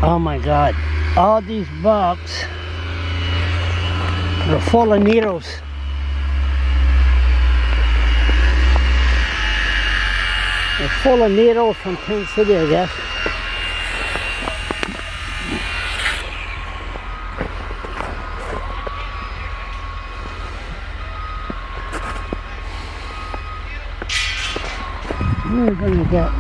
Oh my God. All these bugs are full of needles. They're full of needles from Tent City, I guess. We're gonna get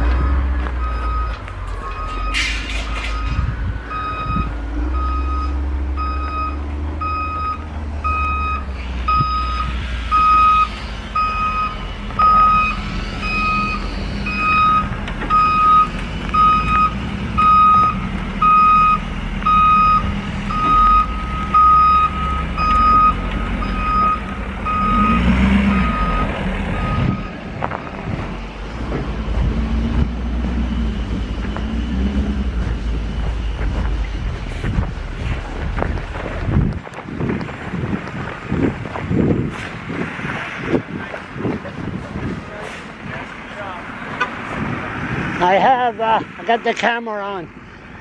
I got the camera on.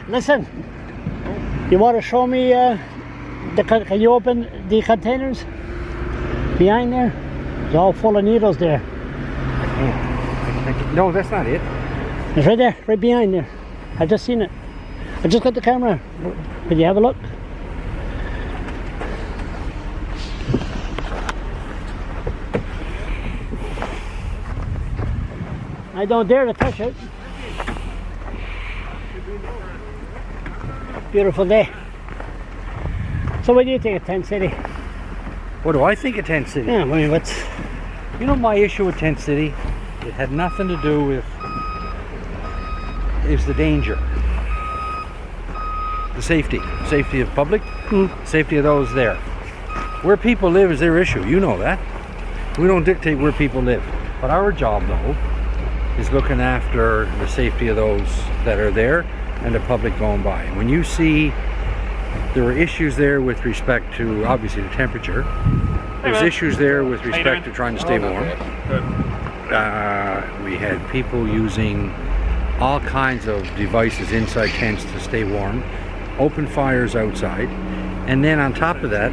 Listen, you want to show me can you open the containers behind there? It's all full of needles there. No, that's not it. It's right there, right behind there. I just seen it. I just got the camera. Could you have a look? I don't dare to touch it. Beautiful day. So what do you think of Tent City? What do I think of Tent City? Yeah, I mean, what's... You know, my issue with Tent City, it had nothing to do with... It's the danger. The safety. Safety of public, safety of those there. Where people live is their issue, you know that. We don't dictate where people live. But our job, though, is looking after the safety of those that are there and the public going by. And when you see there were issues there with respect to obviously the temperature, there's issues there with respect to trying to stay warm. We had people using all kinds of devices inside tents to stay warm, open fires outside, and then on top of that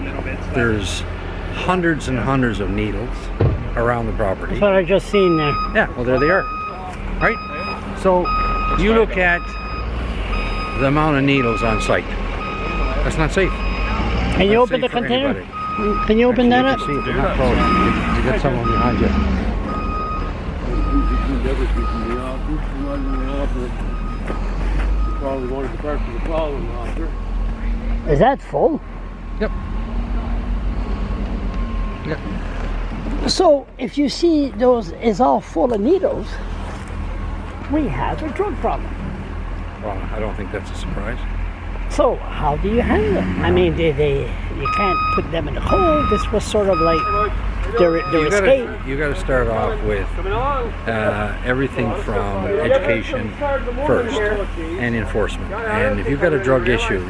there's hundreds and hundreds of needles around the property. That's what I just seen there. Yeah, well there they are. Right? So you look at the amount of needles on site. That's not safe. Can you open the container? Anybody. Can you open that up? See, they're not closed. You got someone behind you. Is that full? Yep. Yep. So if you see those is all full of needles, we have a drug problem. Well, I don't think that's a surprise. So how do you handle it? I mean, you can't put them in the cold. This was sort of like their escape. You got to start off with everything from education first and enforcement. And if you've got a drug issue,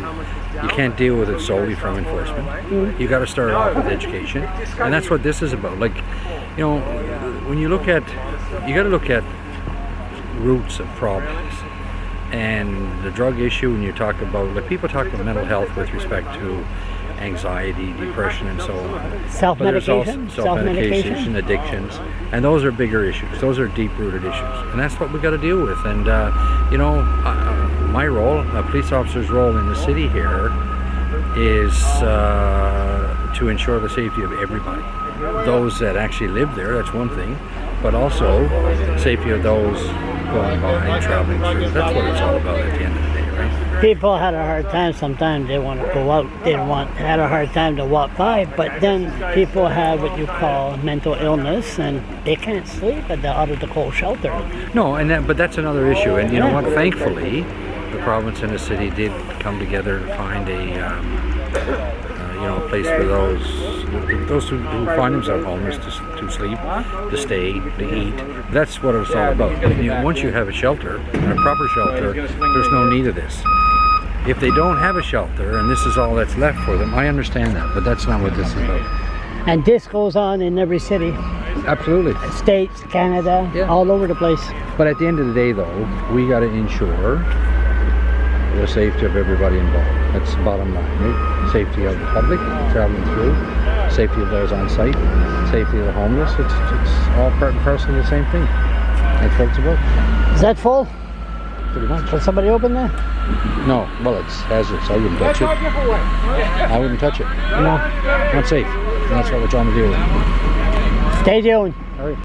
you can't deal with it solely from enforcement. You got to start off with education, and that's what this is about. Like, you know, when you look at, you got to look at roots of problems. And the drug issue, when you talk about, like people talk about mental health with respect to anxiety, depression, and so on. Self-medication? Self-medication, addictions, and those are bigger issues. Those are deep-rooted issues, and that's what we got to deal with. And you know, my role, a police officer's role in the city here, is to ensure the safety of everybody. Those that actually live there, that's one thing, but also safety of those going by and traveling through. That's what it's all about at the end of the day, right? People had a hard time sometimes. They want to go out. They had a hard time to walk by. But then people have what you call mental illness, and they can't sleep out of the cold shelter. No, but that's another issue. And you know what? Thankfully, the province and the city did come together to find a place for those who find themselves homeless to sleep, to stay, to eat. That's what it's all about. Once you have a shelter, and a proper shelter, there's no need of this. If they don't have a shelter and this is all that's left for them, I understand that, but that's not what this is about. And this goes on in every city. Absolutely. States, Canada, all over the place. But at the end of the day, though, we got to ensure for the safety of everybody involved. That's the bottom line, right? Safety of the public traveling through, safety of those on site, safety of the homeless. It's all part and parcel of the same thing. That's what it's about. Is that full? Pretty much. Can somebody open there? No, well, it's hazardous. I wouldn't touch it. I wouldn't touch it. No. Not safe. And that's what we're trying to deal with. Stay tuned.